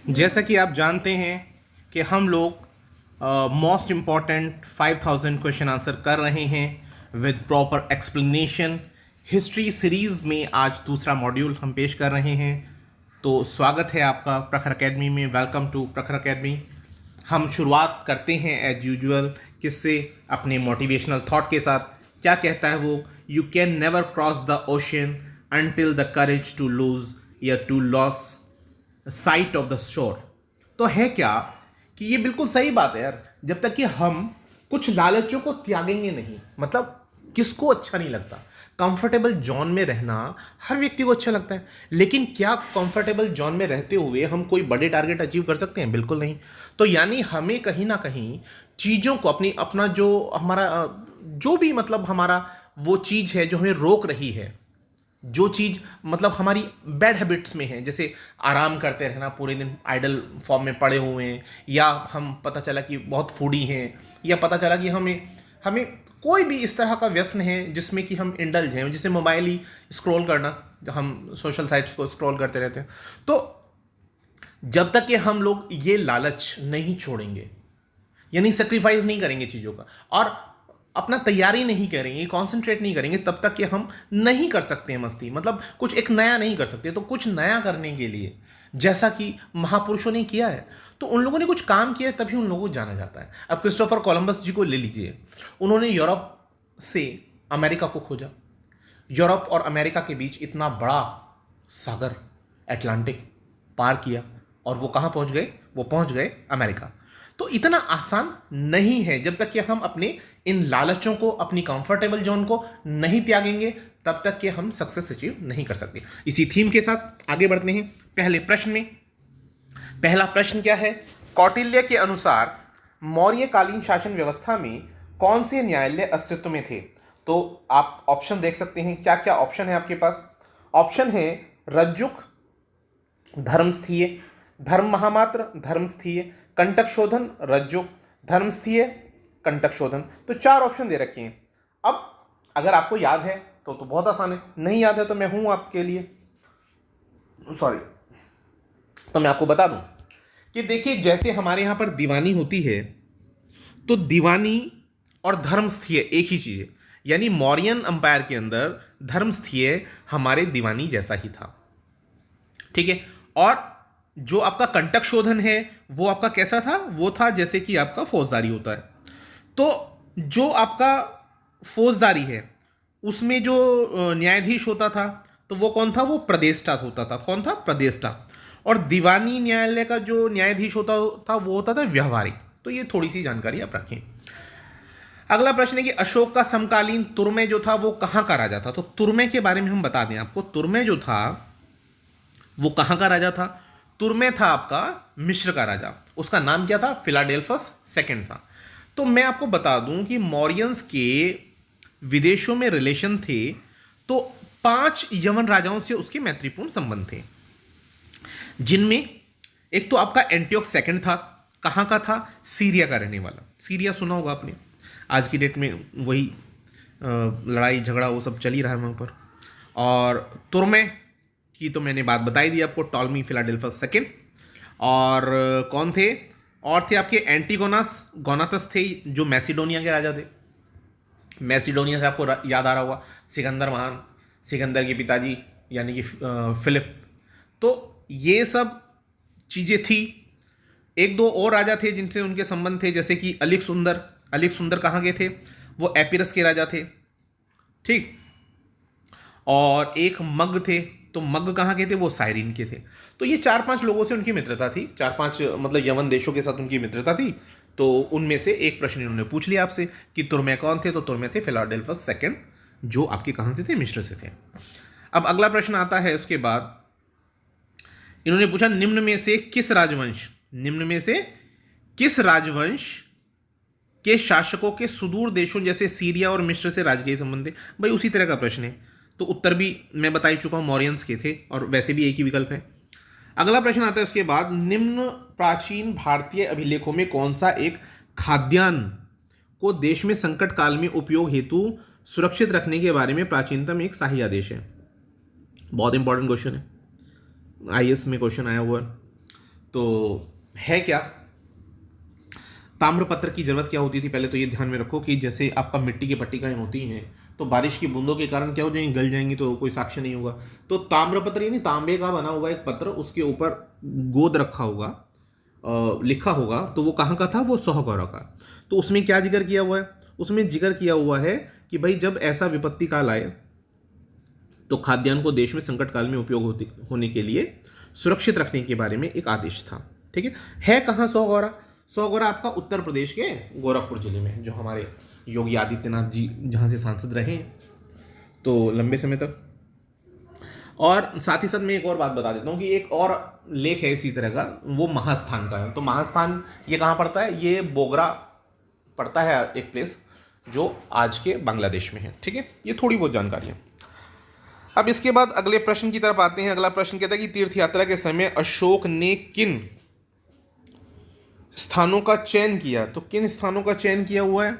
जैसा कि आप जानते हैं कि हम लोग मोस्ट इम्पॉर्टेंट 5000 क्वेश्चन आंसर कर रहे हैं with proper explanation. History series में आज दूसरा मॉड्यूल हम पेश कर रहे हैं। तो स्वागत है आपका प्रखर एकेडमी में। वेलकम टू प्रखर एकेडमी। हम शुरुआत करते हैं एज यूजुअल किससे, अपने मोटिवेशनल थॉट के साथ। क्या कहता है वो? You can never cross the ocean until the courage to lose या to loss sight of the shore. तो है क्या कि ये बिल्कुल सही बात है यार। जब तक कि हम कुछ लालचों को त्यागेंगे नहीं, मतलब किसको अच्छा नहीं लगता कंफर्टेबल जोन में रहना? हर व्यक्ति को अच्छा लगता है, लेकिन क्या कंफर्टेबल जोन में रहते हुए हम कोई बड़े टारगेट अचीव कर सकते हैं? बिल्कुल नहीं। तो यानी हमें कहीं ना कहीं चीज़ों को अपना जो हमारा जो भी मतलब हमारा वो चीज़ है जो हमें रोक रही है, जो चीज़ मतलब हमारी बैड हैबिट्स में है, जैसे आराम करते रहना, पूरे दिन आइडल फॉर्म में पड़े हुए हैं, या हम पता चला कि बहुत फूडी हैं, या पता चला कि हमें हमें कोई भी इस तरह का व्यसन है जिसमें कि हम इंडल्ज हैं, जैसे मोबाइल ही स्क्रॉल करना, हम सोशल साइट्स को स्क्रॉल करते रहते हैं। तो जब तक कि हम लोग ये लालच नहीं छोड़ेंगे, यानी सेक्रीफाइस नहीं करेंगे चीज़ों का, और अपना तैयारी नहीं करेंगे, कंसंट्रेट नहीं करेंगे, तब तक कि हम नहीं कर सकते हैं मस्ती, मतलब कुछ एक नया नहीं कर सकते। तो कुछ नया करने के लिए, जैसा कि महापुरुषों ने किया है, तो उन लोगों ने कुछ काम किया है, तभी उन लोगों को जाना जाता है। अब क्रिस्टोफर कोलंबस जी को ले लीजिए। उन्होंने यूरोप से अमेरिका को खोजा। यूरोप और अमेरिका के बीच इतना बड़ा सागर अटलांटिक पार किया, और वो कहाँ पहुँच गए? वो पहुँच गए अमेरिका। तो इतना आसान नहीं है। जब तक कि हम अपने इन लालचों को, अपनी कंफर्टेबल जोन को नहीं त्यागेंगे, तब तक कि हम सक्सेस अचीव नहीं कर सकते। इसी थीम के साथ आगे बढ़ते हैं पहले प्रश्न में। पहला प्रश्न क्या है? कौटिल्य के अनुसार मौर्यकालीन शासन व्यवस्था में कौन से न्यायालय अस्तित्व में थे? तो आप ऑप्शन देख सकते हैं। क्या क्या ऑप्शन है आपके पास? ऑप्शन है रज्जुक, धर्मस्थीय, धर्म महामात्र, धर्मस्थीय, कंटक शोधन, रज्जुक, धर्मस्थीय, कंटक शोधन। तो चार ऑप्शन दे रखे हैं। अब अगर आपको याद है तो बहुत आसान है, नहीं याद है तो मैं हूं आपके लिए, सॉरी, तो मैं आपको बता दूं कि देखिए, जैसे हमारे यहां पर दीवानी होती है, तो दीवानी और धर्मस्थीय एक ही चीज है। यानी मौर्यन अंपायर के अंदर धर्मस्थीय हमारे दीवानी जैसा ही था, ठीक है। और जो आपका कंटक शोधन है वो आपका कैसा था? वो था जैसे कि आपका फौजदारी होता है। तो जो आपका फौजदारी है उसमें जो न्यायाधीश होता था, तो वो कौन था? वो प्रदेष्टा होता था। कौन था? प्रदेष्टा। और दीवानी न्यायालय का जो न्यायाधीश होता था वो होता था व्यवहारिक। तो ये थोड़ी सी जानकारी आप रखें। अगला प्रश्न है कि अशोक का समकालीन तुर्मे जो था वो कहाँ का राजा था? तो तुर्मे के बारे में हम बता दें आपको। तुर्मे जो था वो कहाँ का राजा था? तुर्मे था आपका मिस्र का राजा। उसका नाम क्या था? फिलाडेल्फस सेकंड था। तो मैं आपको बता दूं कि मौर्यंस के विदेशों में रिलेशन थे, तो 5 यवन राजाओं से उसके मैत्रीपूर्ण संबंध थे, जिनमें एक तो आपका एंटियोक सेकंड था। कहाँ का था? सीरिया का रहने वाला। सीरिया सुना होगा आपने, आज की डेट में वही लड़ाई झगड़ा वो सब चल ही रहा है वहाँ पर। और तुर्मे की तो मैंने बात बताई दी आपको, टॉलमी फिलाडेल्फस सेकेंड। और कौन थे? और थे आपके एंटीगोनास गोनातस थे, जो मैसिडोनिया के राजा थे। मैसिडोनिया से आपको याद आ रहा होगा सिकंदर महान, सिकंदर के पिताजी यानी कि फिलिप। तो ये सब चीज़ें थी। एक दो और राजा थे जिनसे उनके संबंध थे, जैसे कि अलिक सुंदर। अलिक सुंदर कहाँ के थे? वो एपिरस के राजा थे, ठीक। और एक मग थे, तो मग कहाँ के थे? वो साइरिन के थे। तो ये 4-5 लोगों से उनकी मित्रता थी, 4-5 मतलब यवन देशों के साथ उनकी मित्रता थी। तो उनमें से एक प्रश्न इन्होंने पूछ लिया आपसे कि तुर्मे कौन थे? तो तुर्मे थे फिलाडेल्फस सेकंड, जो आपके कहाँ से थे? मिस्र से थे। अब अगला प्रश्न आता है उसके बाद, इन्होंने पूछा निम्न में से किस राजवंश, निम्न में से किस राजवंश के शासकों के सुदूर देशों जैसे सीरिया और मिस्र से राजकीय संबंध थे? भाई उसी तरह का प्रश्न है। तो उत्तर भी मैं बता ही चुका हूँ, मौर्यंस के थे, और वैसे भी एक ही विकल्प है। अगला प्रश्न आता है उसके बाद, निम्न प्राचीन भारतीय अभिलेखों में कौन सा एक खाद्यान्न को देश में संकट काल में उपयोग हेतु सुरक्षित रखने के बारे में प्राचीनतम एक शाही आदेश है? बहुत इंपॉर्टेंट क्वेश्चन है, आईएएस में क्वेश्चन आया हुआ है। तो है क्या, ताम्रपत्र की जरूरत क्या होती थी? पहले तो ये ध्यान में रखो कि जैसे आपका मिट्टी की पट्टिकाएं होती हैं तो बारिश की बूंदों के कारण क्या हो जाएंगी, गल जाएंगी, तो कोई साक्ष्य नहीं होगा। तो ताम्रपत्र यानी तांबे का बना हुआ एक पत्र, उसके ऊपर गोद रखा होगा, लिखा होगा, तो वो कहाँ का था? वो सौगौरा का। तो उसमें क्या जिक्र किया हुआ है? उसमें जिक्र किया हुआ है कि भाई जब ऐसा विपत्ति काल आए तो खाद्यान्न को देश में संकट काल में उपयोग होने के लिए सुरक्षित रखने के बारे में एक आदेश था। ठीक है कहाँ सौगौरा? सौगौरा आपका उत्तर प्रदेश के गोरखपुर जिले में, जो हमारे योगी आदित्यनाथ जी जहाँ से सांसद रहे हैं तो लंबे समय तक। और साथ ही साथ मैं एक और बात बता देता हूँ कि एक और लेख है इसी तरह का, वो महास्थान का है। तो महास्थान ये कहाँ पड़ता है? ये बोगरा पड़ता है, एक प्लेस जो आज के बांग्लादेश में है। ठीक है, ये थोड़ी बहुत जानकारी है। अब इसके बाद अगले प्रश्न की तरफ आते हैं। अगला प्रश्न कहता है कि तीर्थ यात्रा के समय अशोक ने किन स्थानों का चयन किया? तो किन स्थानों का चयन किया हुआ है?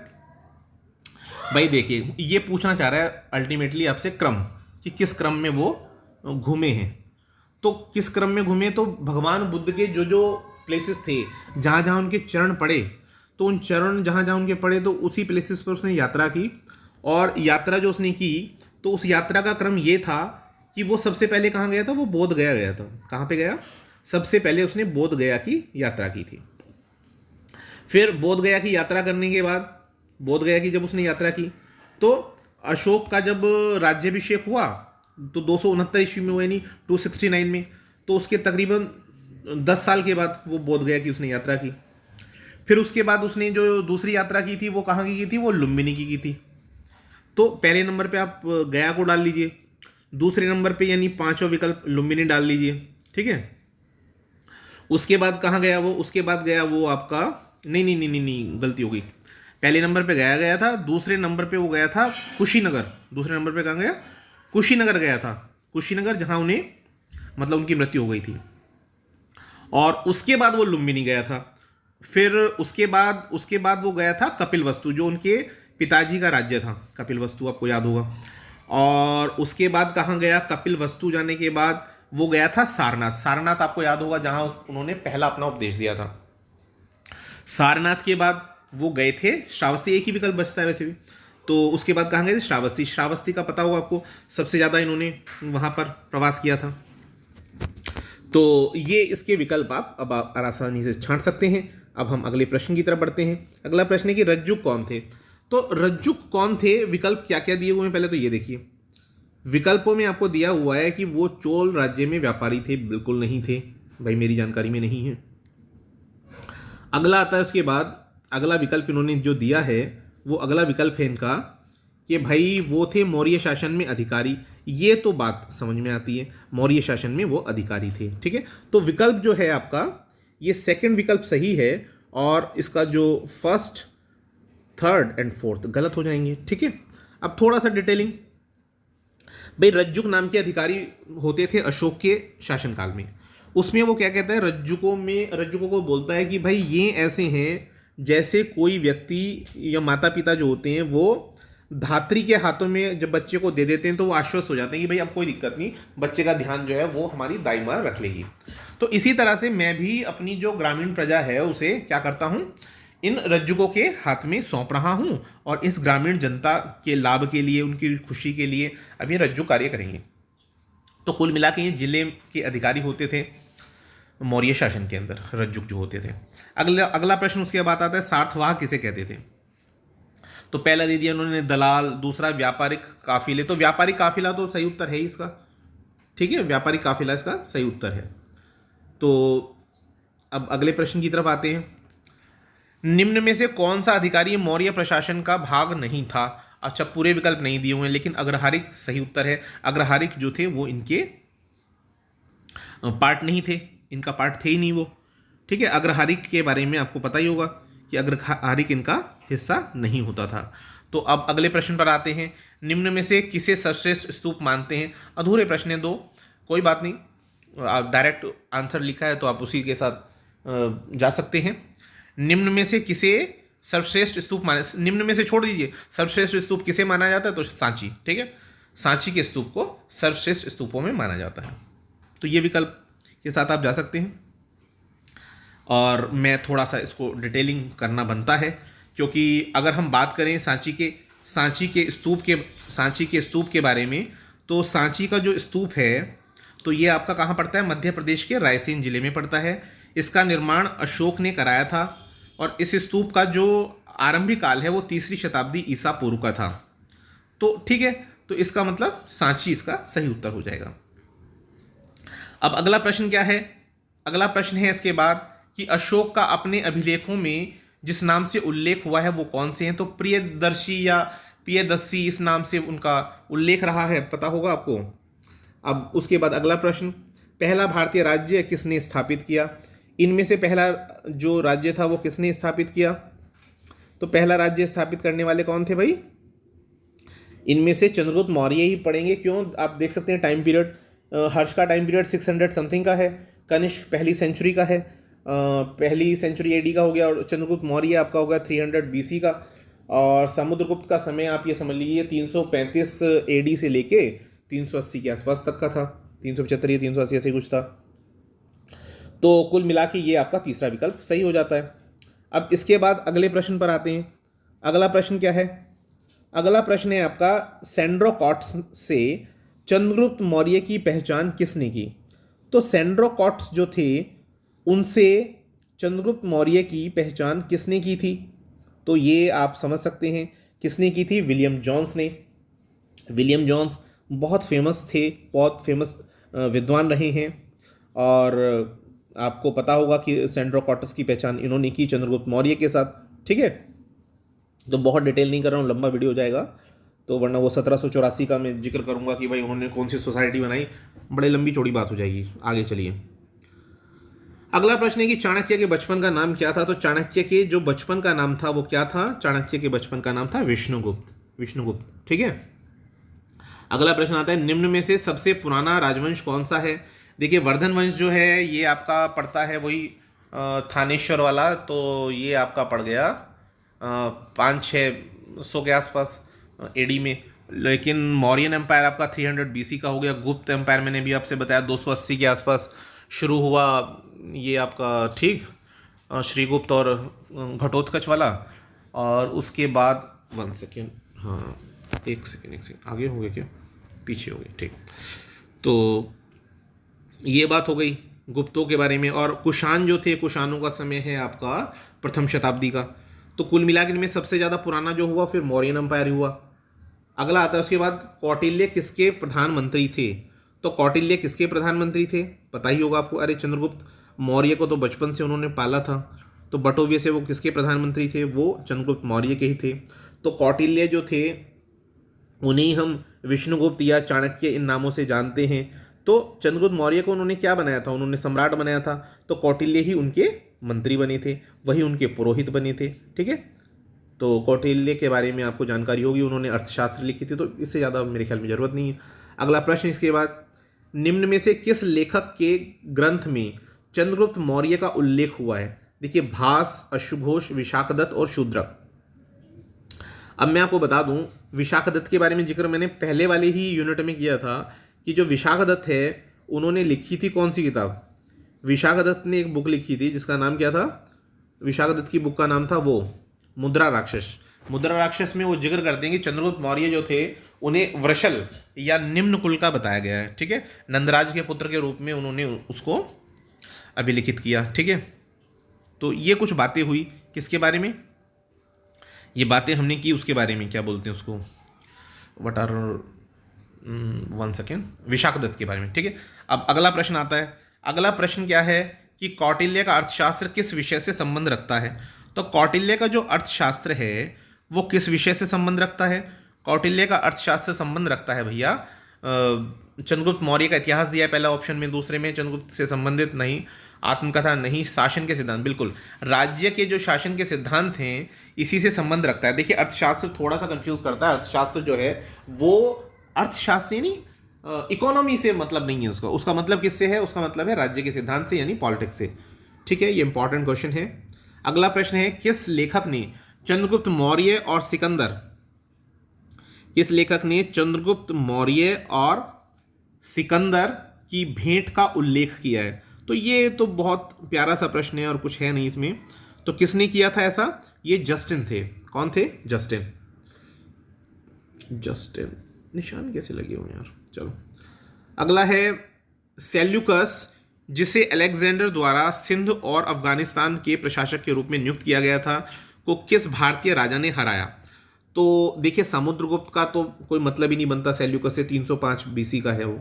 भाई देखिए, ये पूछना चाह रहा है अल्टीमेटली आपसे क्रम, कि किस क्रम में वो घूमे हैं। तो किस क्रम में घूमे? तो भगवान बुद्ध के जो जो प्लेसेस थे, जहाँ जहाँ उनके चरण पड़े, तो उन चरण जहाँ जहाँ उनके पड़े तो उसी प्लेसेस पर उसने यात्रा की। और यात्रा जो उसने की, तो उस यात्रा का क्रम ये था कि वो सबसे पहले कहाँ गया था? वो बोध गया गया था। कहाँ पे गया? सबसे पहले उसने बोध गया की यात्रा की थी। फिर बोध गया की यात्रा करने के बाद, बोध गया की जब उसने यात्रा की, तो अशोक का जब राज्याभिषेक हुआ तो 269 ईस्वी में हुआ, यानी 269 में, तो उसके तकरीबन 10 साल के बाद वो बोध गया की उसने यात्रा की। फिर उसके बाद उसने जो दूसरी यात्रा की थी वो कहाँ की थी? वो लुम्बिनी की थी। तो पहले नंबर पे आप गया को डाल लीजिए, दूसरे नंबर पे यानी पांचवा विकल्प लुम्बिनी डाल लीजिए। ठीक है, उसके बाद कहाँ गया वो? उसके बाद गया वो आपका, नहीं नहीं नहीं नहीं नहीं, गलती हो गई। पहले नंबर पे गया गया था, दूसरे नंबर पे वो गया था कुशीनगर। दूसरे नंबर पे कहाँ गया? कुशीनगर गया था। कुशीनगर, जहाँ उन्हें मतलब उनकी मृत्यु हो गई थी। और उसके बाद वो लुम्बिनी गया था। फिर उसके बाद वो गया था कपिलवस्तु, जो उनके पिताजी का राज्य था। कपिलवस्तु आपको याद होगा। और उसके बाद कहाँ गया? कपिलवस्तु जाने के बाद वो गया था सारनाथ। सारनाथ आपको याद होगा, जहाँ उन्होंने पहला अपना उपदेश दिया था। सारनाथ के बाद वो गए थे श्रावस्ती, एक ही विकल्प बचता है वैसे भी। तो उसके बाद कहाँ गए थे? श्रावस्ती। श्रावस्ती का पता होगा आपको, सबसे ज़्यादा इन्होंने वहाँ पर प्रवास किया था। तो ये इसके विकल्प अब आप आसानी से छांट सकते हैं। अब हम अगले प्रश्न की तरफ बढ़ते हैं। अगला प्रश्न है कि रज्जुक कौन थे? तो रज्जुक कौन थे, विकल्प क्या क्या दिए हुए हैं पहले तो ये देखिए। विकल्पों में आपको दिया हुआ है कि वो चोल राज्य में व्यापारी थे। बिल्कुल नहीं थे भाई, मेरी जानकारी में नहीं है। अगला आता है उसके बाद, अगला विकल्प इन्होंने जो दिया है वो अगला विकल्प है इनका कि भाई वो थे मौर्य शासन में अधिकारी। ये तो बात समझ में आती है, मौर्य शासन में वो अधिकारी थे। ठीक है, तो विकल्प जो है आपका, ये सेकंड विकल्प सही है, और इसका जो फर्स्ट, थर्ड एंड फोर्थ गलत हो जाएंगे। ठीक है, अब थोड़ा सा डिटेलिंग। भाई रज्जुक नाम के अधिकारी होते थे अशोक के शासनकाल में। उसमें वो क्या कहता है? रज्जुकों को बोलता है कि भाई ये ऐसे हैं जैसे कोई व्यक्ति या माता पिता जो होते हैं वो धात्री के हाथों में जब बच्चे को दे देते हैं तो वो आश्वस्त हो जाते हैं कि भाई अब कोई दिक्कत नहीं, बच्चे का ध्यान जो है वो हमारी दाई माँ रख लेगी। तो इसी तरह से मैं भी अपनी जो ग्रामीण प्रजा है उसे क्या करता हूँ, इन रज्जुकों के हाथ में सौंप रहा हूँ, और इस ग्रामीण जनता के लाभ के लिए, उनकी खुशी के लिए अब ये रज्जु कार्य करेंगे। तो कुल मिला के ये जिले के अधिकारी होते थे मौर्य शासन के अंदर, रज्जुक जो होते थे। अगला प्रश्न उसके बाद आता है, सार्थवाह किसे कहते थे? तो पहला दे दिया उन्होंने दलाल, दूसरा व्यापारिक काफिले। तो व्यापारिक काफिला तो सही उत्तर है इसका। ठीक है, व्यापारिक काफिला इसका सही उत्तर है। तो अब अगले प्रश्न की तरफ आते हैं। निम्न में से कौन सा अधिकारी मौर्य प्रशासन का भाग नहीं था? अच्छा, पूरे विकल्प नहीं दिए हुए हैं, लेकिन अग्रहारिक सही उत्तर है। अग्रहारिक जो थे वो इनके पार्ट नहीं थे, इनका पार्ट थे ही नहीं वो। ठीक है, अग्रहारिक के बारे में आपको पता ही होगा कि अग्रहारिक इनका हिस्सा नहीं होता था। तो अब अगले प्रश्न पर आते हैं। निम्न में से किसे सर्वश्रेष्ठ स्तूप मानते हैं? अधूरे प्रश्न है दो, कोई बात नहीं, आप डायरेक्ट आंसर लिखा है तो आप उसी के साथ जा सकते हैं। निम्न में से किसे सर्वश्रेष्ठ स्तूप माने, निम्न में से छोड़ दीजिए, सर्वश्रेष्ठ स्तूप किसे माना जाता है? तो सांची। ठीक है, सांची के स्तूप को सर्वश्रेष्ठ स्तूपों में माना जाता है। तो ये विकल्प के साथ आप जा सकते हैं। और मैं थोड़ा सा इसको डिटेलिंग करना बनता है, क्योंकि अगर हम बात करें सांची के स्तूप के बारे में, तो सांची का जो स्तूप है तो ये आपका कहाँ पड़ता है, मध्य प्रदेश के रायसेन जिले में पड़ता है। इसका निर्माण अशोक ने कराया था और इस स्तूप का जो आरंभिक काल है वो 3री शताब्दी ईसा पूर्व का था। तो ठीक है, तो इसका मतलब सांची इसका सही उत्तर हो जाएगा। अब अगला प्रश्न क्या है, अगला प्रश्न है इसके बाद कि अशोक का अपने अभिलेखों में जिस नाम से उल्लेख हुआ है वो कौन से हैं। तो प्रियदर्शी या प्रियदर्शी इस नाम से उनका उल्लेख रहा है, पता होगा आपको। अब उसके बाद अगला प्रश्न, पहला भारतीय राज्य किसने स्थापित किया। इनमें से पहला जो राज्य था वो किसने स्थापित किया। तो पहला राज्य स्थापित करने वाले कौन थे भाई, इनमें से चंद्रगुप्त मौर्य ही पढ़ेंगे। क्यों, आप देख सकते हैं टाइम पीरियड, हर्ष का टाइम पीरियड 600 समथिंग का है, कनिष्क पहली सेंचुरी का है, पहली सेंचुरी एडी का हो गया, और चंद्रगुप्त मौर्य आपका होगा 300 बीसी का, और समुद्रगुप्त का समय आप ये समझ लीजिए 335 एडी से लेके 380 के आसपास तक का था, 375 या 380 ऐसे कुछ था। तो कुल मिला के ये आपका तीसरा विकल्प सही हो जाता है। अब इसके बाद अगले प्रश्न पर आते हैं। अगला प्रश्न क्या है, अगला प्रश्न है आपका सैंड्रोकॉट्स से चंद्रगुप्त मौर्य की पहचान किसने की। तो सैंड्रोकॉट्स जो थे उनसे चंद्रगुप्त मौर्य की पहचान किसने की थी। तो ये आप समझ सकते हैं किसने की थी, विलियम जॉन्स ने। विलियम जॉन्स बहुत फेमस थे, बहुत फेमस विद्वान रहे हैं, और आपको पता होगा कि सैंड्रोकॉट्स की पहचान इन्होंने की चंद्रगुप्त मौर्य के साथ। ठीक है, तो बहुत डिटेल नहीं कर रहा हूँ, लंबा वीडियो हो जाएगा, तो वरना वो 1784 का मैं जिक्र करूँगा कि भाई उन्होंने कौन सी सोसाइटी बनाई, बड़े लंबी चौड़ी बात हो जाएगी। आगे चलिए, अगला प्रश्न है कि चाणक्य के बचपन का नाम क्या था। तो चाणक्य के जो बचपन का नाम था वो क्या था, चाणक्य के बचपन का नाम था विष्णुगुप्त। विष्णुगुप्त, ठीक है। अगला प्रश्न आता है, निम्न में से सबसे पुराना राजवंश कौन सा है। देखिए वर्धन वंश जो है ये आपका पड़ता है वही थानेश्वर वाला, तो ये आपका पड़ गया 500-600 के आसपास एडी में। लेकिन मौर्यन एम्पायर आपका 300 बीसी का हो गया। गुप्त एम्पायर मैंने भी आपसे बताया 280 के आसपास शुरू हुआ ये आपका, ठीक, श्रीगुप्त और घटोत्कच वाला। और उसके बाद 1 सेकेंड, हाँ एक सेकेंड आगे हो गए क्या, पीछे हो गए, ठीक। तो ये बात हो गई गुप्तों के बारे में। और कुषाण जो थे, कुषाणों का समय है आपका प्रथम शताब्दी का। तो कुल मिलाकर इनमें सबसे ज़्यादा पुराना जो हुआ फिर मौर्यन एम्पायर हुआ। अगला आता है उसके बाद, कौटिल्य किसके प्रधानमंत्री थे। तो कौटिल्य किसके प्रधानमंत्री थे, पता ही होगा आपको। अरे चंद्रगुप्त मौर्य को तो बचपन से उन्होंने पाला था, तो बटोव्य से वो किसके प्रधानमंत्री थे, वो चंद्रगुप्त मौर्य के ही थे। तो कौटिल्य जो थे उन्हें हम विष्णुगुप्त या चाणक्य इन नामों से जानते हैं। तो चंद्रगुप्त मौर्य को उन्होंने क्या बनाया था, उन्होंने सम्राट बनाया था, तो कौटिल्य ही उनके मंत्री बने थे, वही उनके पुरोहित बने थे। ठीक है, तो कौटिल्य के बारे में आपको जानकारी होगी, उन्होंने अर्थशास्त्र लिखी थी, तो इससे ज़्यादा मेरे ख्याल में ज़रूरत नहीं है। अगला प्रश्न इसके बाद, निम्न में से किस लेखक के ग्रंथ में चंद्रगुप्त मौर्य का उल्लेख हुआ है। देखिए भास, अश्वघोष, विशाखदत्त और शूद्रक। अब मैं आपको बता दूं, विशाखदत्त के बारे में जिक्र मैंने पहले वाले ही यूनिट में किया था कि जो विशाखदत्त है उन्होंने लिखी थी कौन सी किताब। विशाखदत्त ने एक बुक लिखी थी जिसका नाम क्या था, विशाखदत्त की बुक का नाम था वो मुद्रा राक्षस। मुद्रा राक्षस में वो जिक्र करते हैं कि चंद्रगुप्त मौर्य जो थे उन्हें वृषल या निम्न कुल का बताया गया है। ठीक है, नंदराज के पुत्र के रूप में उन्होंने उसको अभिलिखित किया। ठीक है, तो ये कुछ बातें हुई किसके बारे में, ये बातें हमने की उसके बारे में, क्या बोलते हैं उसको, वट आर 1 सेकेंड, विशाखदत्त के बारे में। ठीक है, अब अगला प्रश्न आता है। अगला प्रश्न क्या है कि कौटिल्य का अर्थशास्त्र किस विषय से संबंध रखता है। तो कौटिल्य का जो अर्थशास्त्र है वो किस विषय से संबंध रखता है। कौटिल्य का अर्थशास्त्र संबंध रखता है भैया, चंद्रगुप्त मौर्य का इतिहास दिया है पहला ऑप्शन में, दूसरे में चंद्रगुप्त से संबंधित नहीं, आत्मकथा नहीं, शासन के सिद्धांत, बिल्कुल राज्य के जो शासन के सिद्धांत हैं इसी से संबंध रखता है। देखिए अर्थशास्त्र थोड़ा सा कंफ्यूज करता है, अर्थशास्त्र जो है वो अर्थशास्त्र यानी इकोनॉमी से मतलब नहीं है उसका, उसका मतलब किससे है, उसका मतलब है राज्य के सिद्धांत से यानी पॉलिटिक्स से। ठीक है, ये इंपॉर्टेंट क्वेश्चन है। अगला प्रश्न है, किस लेखक ने चंद्रगुप्त मौर्य और सिकंदर, किस लेखक ने चंद्रगुप्त मौर्य और सिकंदर की भेंट का उल्लेख किया है। तो ये तो बहुत प्यारा सा प्रश्न है और कुछ है नहीं इसमें। तो किसने किया था ऐसा? ये जस्टिन थे। कौन थे? जस्टिन। जस्टिन निशान कैसे लगे हुए यार। चलो अगला है सेल्यूकस, जिसे अलेक्जेंडर द्वारा सिंध और अफगानिस्तान के प्रशासक के रूप में नियुक्त किया गया था, को किस भारतीय राजा ने हराया? तो देखिए समुद्रगुप्त का तो कोई मतलब ही नहीं बनता, सेल्यूकस से 305 बीसी का है वो,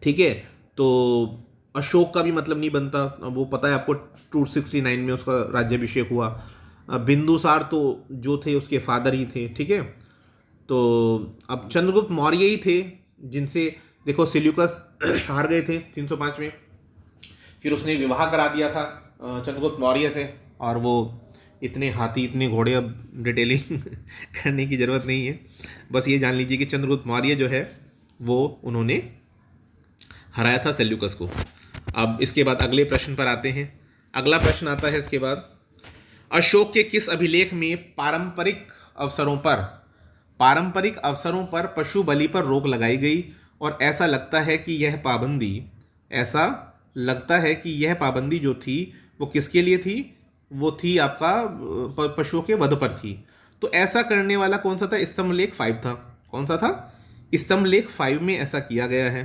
ठीक है। तो अशोक का भी मतलब नहीं बनता, वो पता है आपको 269 में उसका राज्याभिषेक हुआ। बिंदुसार तो जो थे उसके फादर ही थे, ठीक है। तो अब चंद्रगुप्त मौर्य ही थे जिनसे देखो सेल्यूकस हार गए थे 305 में, फिर उसने विवाह करा दिया था चंद्रगुप्त मौर्य से, और वो इतने हाथी इतने घोड़े, अब डिटेलिंग करने की ज़रूरत नहीं है, बस ये जान लीजिए कि चंद्रगुप्त मौर्य जो है वो उन्होंने हराया था सेल्यूकस को। अब इसके बाद अगले प्रश्न पर आते हैं। अगला प्रश्न आता है इसके बाद, अशोक के किस अभिलेख में पारंपरिक अवसरों पर पशु बलि पर रोक लगाई गई, और ऐसा लगता है कि यह पाबंदी जो थी वो किसके लिए थी? वो थी आपका पशुओं के वध पर थी। तो ऐसा करने वाला कौन सा था? स्तंभलेख 5 था। कौन सा था? स्तंभलेख 5 में ऐसा किया गया है।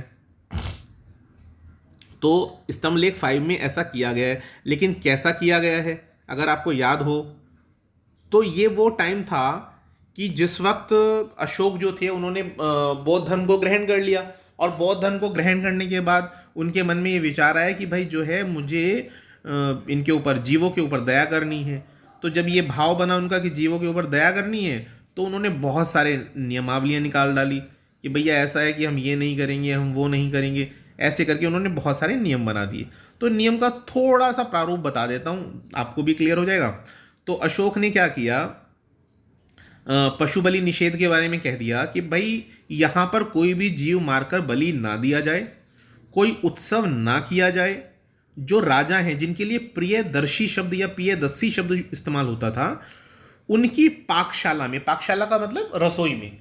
तो स्तंभलेख 5 में ऐसा किया गया है, लेकिन कैसा किया गया है अगर आपको याद हो तो ये वो टाइम था कि जिस वक्त अशोक जो थे उन्होंने बौद्ध धर्म को ग्रहण कर लिया, और बौद्ध धर्म को ग्रहण करने के बाद उनके मन में ये विचार आया कि भाई जो है मुझे इनके ऊपर, जीवों के ऊपर दया करनी है। तो जब ये भाव बना उनका कि जीवों के ऊपर दया करनी है, तो उन्होंने बहुत सारे नियमावलियाँ निकाल डाली कि भैया ऐसा है कि हम ये नहीं करेंगे, हम वो नहीं करेंगे, ऐसे करके उन्होंने बहुत सारे नियम बना दिए। तो नियम का थोड़ा सा प्रारूप बता देता हूँ, आपको भी क्लियर हो जाएगा। तो अशोक ने क्या किया, पशु बलि निषेध के बारे में कह दिया कि भाई यहाँ पर कोई भी जीव मारकर बलि ना दिया जाए, कोई उत्सव ना किया जाए, जो राजा हैं जिनके लिए प्रियदर्शी शब्द या प्रियदस्सी शब्द इस्तेमाल होता था, उनकी पाकशाला में, पाकशाला का मतलब रसोई में,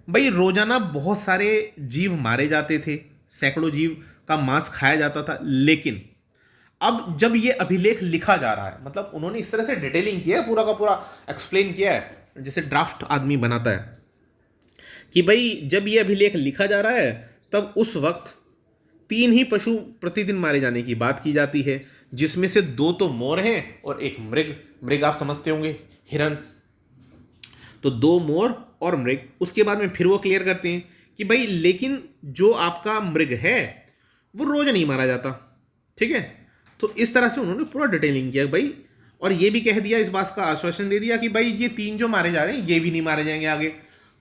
भाई रोजाना बहुत सारे जीव मारे जाते थे, सैकड़ों जीव का मांस खाया जाता था। लेकिन अब जब ये अभिलेख लिखा जा रहा है, मतलब उन्होंने इस तरह से डिटेलिंग किया है, पूरा का पूरा एक्सप्लेन किया है जैसे ड्राफ्ट आदमी बनाता है, कि भाई जब ये अभिलेख लिखा जा रहा है तब उस वक्त 3 ही पशु प्रतिदिन मारे जाने की बात की जाती है, जिसमें से 2 तो मोर हैं और एक मृग आप समझते होंगे, हिरन। तो 2 मोर और मृग। उसके बाद में फिर वो क्लियर करते हैं कि भाई लेकिन जो आपका मृग है वो रोज नहीं मारा जाता, ठीक है। तो इस तरह से उन्होंने पूरा डिटेलिंग किया भाई, और ये भी कह दिया, इस बात का आश्वासन दे दिया कि भाई ये 3 जो मारे जा रहे हैं ये भी नहीं मारे जाएंगे आगे।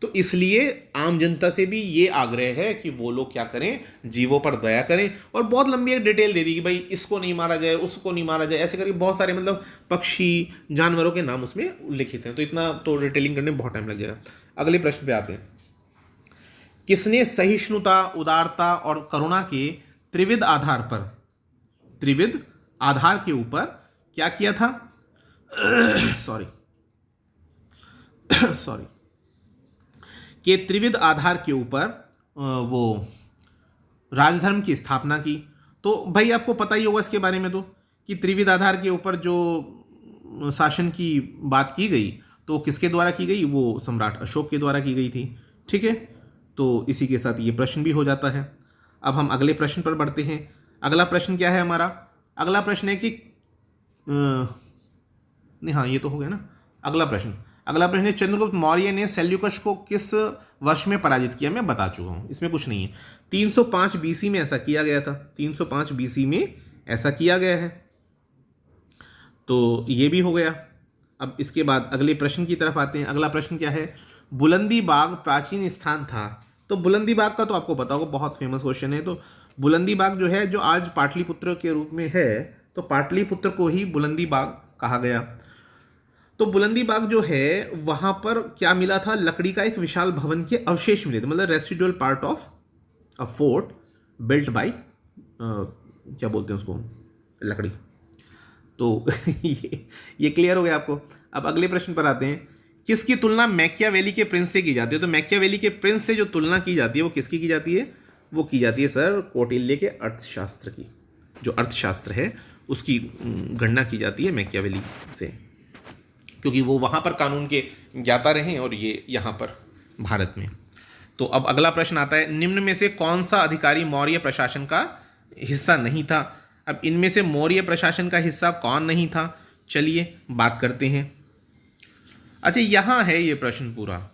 तो इसलिए आम जनता से भी ये आग्रह है कि वो लोग क्या करें, जीवों पर दया करें। और बहुत लंबी एक डिटेल दे दी कि भाई इसको नहीं मारा जाए, उसको नहीं मारा जाए, ऐसे करके बहुत सारे मतलब पक्षी जानवरों के नाम उसमें लिखित हैं। तो इतना तो डिटेलिंग करने में बहुत टाइम लग जाएगा। अगले प्रश्न पे आते हैं, किसने सहिष्णुता, उदारता और करुणा के त्रिविध आधार के ऊपर क्या किया था? सॉरी के त्रिविध आधार के ऊपर वो राजधर्म की स्थापना की। तो भाई आपको पता ही होगा इसके बारे में, तो कि त्रिविध आधार के ऊपर जो शासन की बात की गई तो किसके द्वारा की गई? वो सम्राट अशोक के द्वारा की गई थी, ठीक है। तो इसी के साथ ये प्रश्न भी हो जाता है। अब हम अगले प्रश्न पर बढ़ते हैं। अगला प्रश्न क्या है हमारा? अगला प्रश्न है कि नहीं, हाँ ये तो हो गया ना। अगला प्रश्न है, चंद्रगुप्त मौर्य ने सेल्यूकस को किस वर्ष में पराजित किया? मैं बता चुका हूँ, इसमें कुछ नहीं है। 305 बीसी में ऐसा किया गया था, 305 बीसी में ऐसा किया गया है। तो ये भी हो गया। अब इसके बाद अगले प्रश्न की तरफ आते हैं। अगला प्रश्न क्या है? बुलंदी बाग प्राचीन स्थान था। तो बुलंदी बाग का तो आपको पता होगा, बहुत फेमस क्वेश्चन है। तो बुलंदी बाग जो है, जो आज पाटलिपुत्र के रूप में है, तो पाटलिपुत्र को ही बुलंदी बाग कहा गया। तो बुलंदी बाग जो है वहां पर क्या मिला था? लकड़ी का एक विशाल भवन के अवशेष मिले थे, मतलब residual part of a fort built by, क्या बोलते हैं उसको, लकड़ी। तो ये क्लियर हो गया आपको। अब अगले प्रश्न पर आते हैं, किसकी तुलना मैकियावेली के प्रिंस से की जाती है? तो मैकियावेली के प्रिंस से जो तुलना की जाती है वो किसकी की जाती है? वो की जाती है सर कौटिल्य के अर्थशास्त्र की। जो अर्थशास्त्र है उसकी गणना की जाती है मैकियावेली से, क्योंकि वो वहाँ पर कानून के ज्ञाता रहे और ये यहाँ पर भारत में। तो अब अगला प्रश्न आता है, निम्न में से कौन सा अधिकारी मौर्य प्रशासन का हिस्सा नहीं था? अब इनमें से मौर्य प्रशासन का हिस्सा कौन नहीं था, चलिए बात करते हैं। अच्छा, यहाँ है ये प्रश्न पूरा,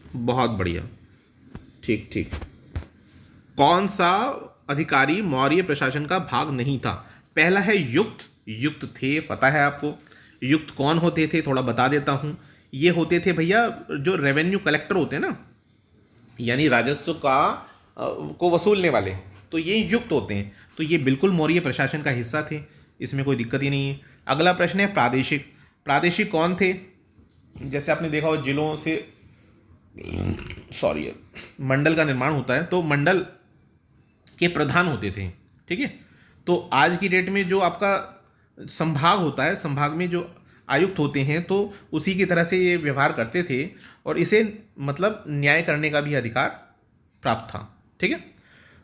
बहुत बढ़िया, ठीक ठीक। कौन सा अधिकारी मौर्य प्रशासन का भाग नहीं था? पहला है युक्त। युक्त थे, पता है आपको। युक्त कौन होते थे, थोड़ा बता देता हूँ। ये होते थे भैया जो रेवेन्यू कलेक्टर होते हैं ना, यानी राजस्व का को वसूलने वाले, तो ये युक्त होते हैं। तो ये बिल्कुल मौर्य प्रशासन का हिस्सा थे, इसमें कोई दिक्कत ही नहीं है। अगला प्रश्न है प्रादेशिक। प्रादेशिक कौन थे? जैसे आपने देखा हो जिलों से मंडल का निर्माण होता है, तो मंडल के प्रधान होते थे, ठीक है। तो आज की डेट में जो आपका संभाग होता है, संभाग में जो आयुक्त होते हैं, तो उसी की तरह से ये व्यवहार करते थे और इसे मतलब न्याय करने का भी अधिकार प्राप्त था, ठीक है।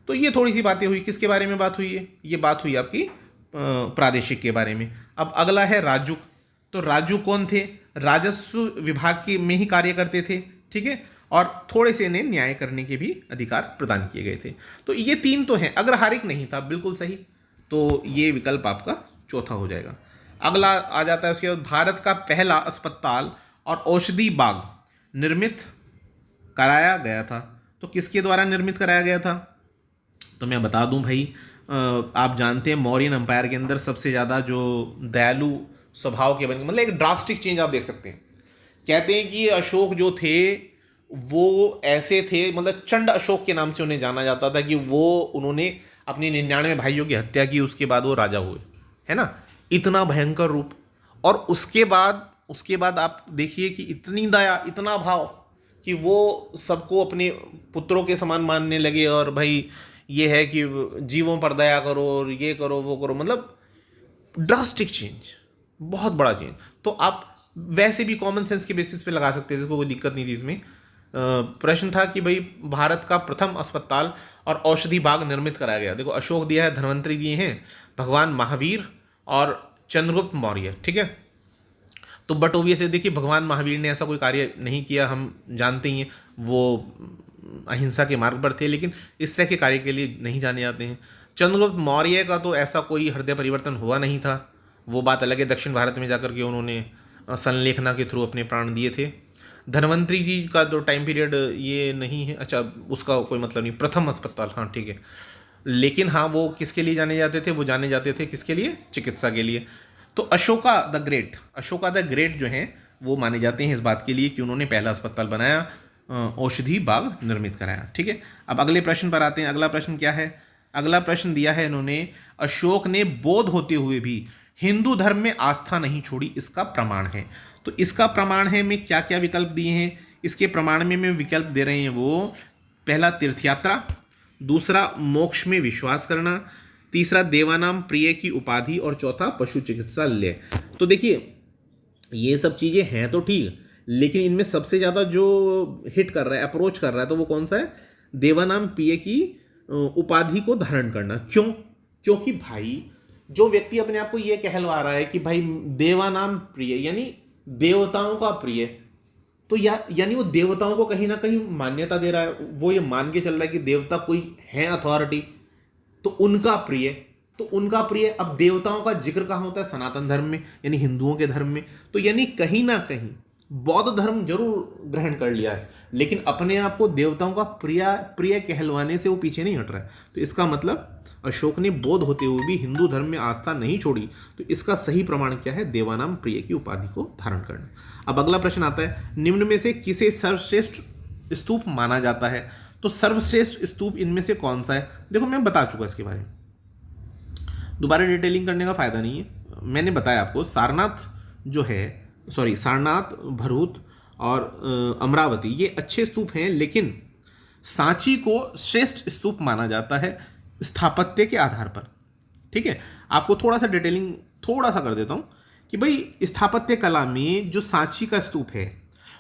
तो ये थोड़ी सी बातें हुई, किसके बारे में बात हुई है? ये बात हुई आपकी प्रादेशिक के बारे में। अब अगला है राजुक। तो राजुक कौन थे? राजस्व विभाग के में ही कार्य करते थे, ठीक है, और थोड़े से इन्हें न्याय करने के भी अधिकार प्रदान किए गए थे। तो ये तीन तो हैं। अग्रहारिक नहीं था, बिल्कुल सही, तो ये विकल्प आपका चौथा हो जाएगा। अगला आ जाता है उसके बाद, भारत का पहला अस्पताल और औषधि बाग निर्मित कराया गया था। तो किसके द्वारा निर्मित कराया गया था? तो मैं बता दूं भाई, आप जानते हैं मौर्यन एम्पायर के अंदर सबसे ज़्यादा जो दयालु स्वभाव के बन, मतलब एक ड्रास्टिक चेंज आप देख सकते हैं। कहते हैं कि अशोक जो थे वो ऐसे थे, मतलब चंड अशोक के नाम से उन्हें जाना जाता था, कि वो उन्होंने अपने 99 भाइयों की हत्या की, उसके बाद वो राजा हुए, है ना। इतना भयंकर रूप। और उसके बाद आप देखिए कि इतनी दया, इतना भाव, कि वो सबको अपने पुत्रों के समान मानने लगे। और भाई ये है कि जीवों पर दया करो और ये करो वो करो, मतलब ड्रास्टिक चेंज, बहुत बड़ा चेंज। तो आप वैसे भी कॉमन सेंस के बेसिस पे लगा सकते थे, इसको कोई दिक्कत नहीं थी इसमें। प्रश्न था कि भाई भारत का प्रथम अस्पताल और औषधि बाग निर्मित कराया गया। देखो, अशोक दिया है, धन्वंतरी दिए हैं, भगवान महावीर और चंद्रगुप्त मौर्य, ठीक है। तो बट ओबियसली देखिए, भगवान महावीर ने ऐसा कोई कार्य नहीं किया, हम जानते ही हैं, वो अहिंसा के मार्ग पर थे, लेकिन इस तरह के कार्य के लिए नहीं जाने जाते हैं। चंद्रगुप्त मौर्य का तो ऐसा कोई हृदय परिवर्तन हुआ नहीं था, वो बात अलग है। दक्षिण भारत में जाकर के उन्होंने संलेखना के थ्रू अपने प्राण दिए थे। धन्वंतरी जी का जो टाइम पीरियड ये नहीं है, अच्छा उसका कोई मतलब नहीं। प्रथम अस्पताल, हाँ ठीक है, लेकिन हाँ वो किसके लिए जाने जाते थे? वो जाने जाते थे किसके लिए? चिकित्सा के लिए। तो अशोका द ग्रेट जो हैं वो माने जाते हैं इस बात के लिए कि उन्होंने पहला अस्पताल बनाया, औषधि बाग निर्मित कराया, ठीक है। अब अगले प्रश्न पर आते हैं। अगला प्रश्न क्या है? अगला प्रश्न दिया है इन्होंने, अशोक ने बौद्ध होते हुए भी हिंदू धर्म में आस्था नहीं छोड़ी, इसका प्रमाण है। तो इसका प्रमाण है में क्या क्या विकल्प दिए हैं? इसके प्रमाण में विकल्प दे रहे हैं वो, पहला तीर्थ यात्रा, दूसरा मोक्ष में विश्वास करना, तीसरा देवानाम प्रिय की उपाधि, और चौथा पशु चिकित्सालय। तो देखिए, ये सब चीज़ें हैं तो ठीक, लेकिन इनमें सबसे ज़्यादा जो हिट कर रहा है, अप्रोच कर रहा है, तो वो कौन सा है? देवानाम प्रिय की उपाधि को धारण करना। क्यों? क्योंकि भाई जो व्यक्ति अपने आप को ये कहलवा रहा है कि भाई देवानाम प्रिय, यानी देवताओं का प्रिय, तो यानी वो देवताओं को कहीं ना कहीं मान्यता दे रहा है। वो ये मान के चल रहा है कि देवता कोई है अथॉरिटी, तो उनका प्रिय। तो उनका प्रिय, अब देवताओं का जिक्र कहाँ होता है? सनातन धर्म में, यानी हिंदुओं के धर्म में। तो यानी कहीं ना कहीं बौद्ध धर्म जरूर ग्रहण कर लिया है, लेकिन अपने आप को देवताओं का प्रिय कहलवाने से वो पीछे नहीं हट रहा है। तो इसका मतलब अशोक ने बौद्ध होते हुए भी हिंदू धर्म में आस्था नहीं छोड़ी। तो इसका सही प्रमाण क्या है? देवानाम प्रिय की उपाधि को धारण करना। अब अगला प्रश्न आता है, निम्न में से किसे सर्वश्रेष्ठ स्तूप माना जाता है? तो सर्वश्रेष्ठ स्तूप इनमें से कौन सा है? देखो, मैं बता चुका इसके बारे में, दोबारा डिटेलिंग करने का फायदा नहीं है। मैंने बताया आपको, सारनाथ, भरूच और अमरावती ये अच्छे स्तूप हैं, लेकिन सांची को श्रेष्ठ स्तूप माना जाता है स्थापत्य के आधार पर, ठीक है। आपको थोड़ा सा डिटेलिंग कर देता हूँ कि भाई स्थापत्य कला में जो सांची का स्तूप है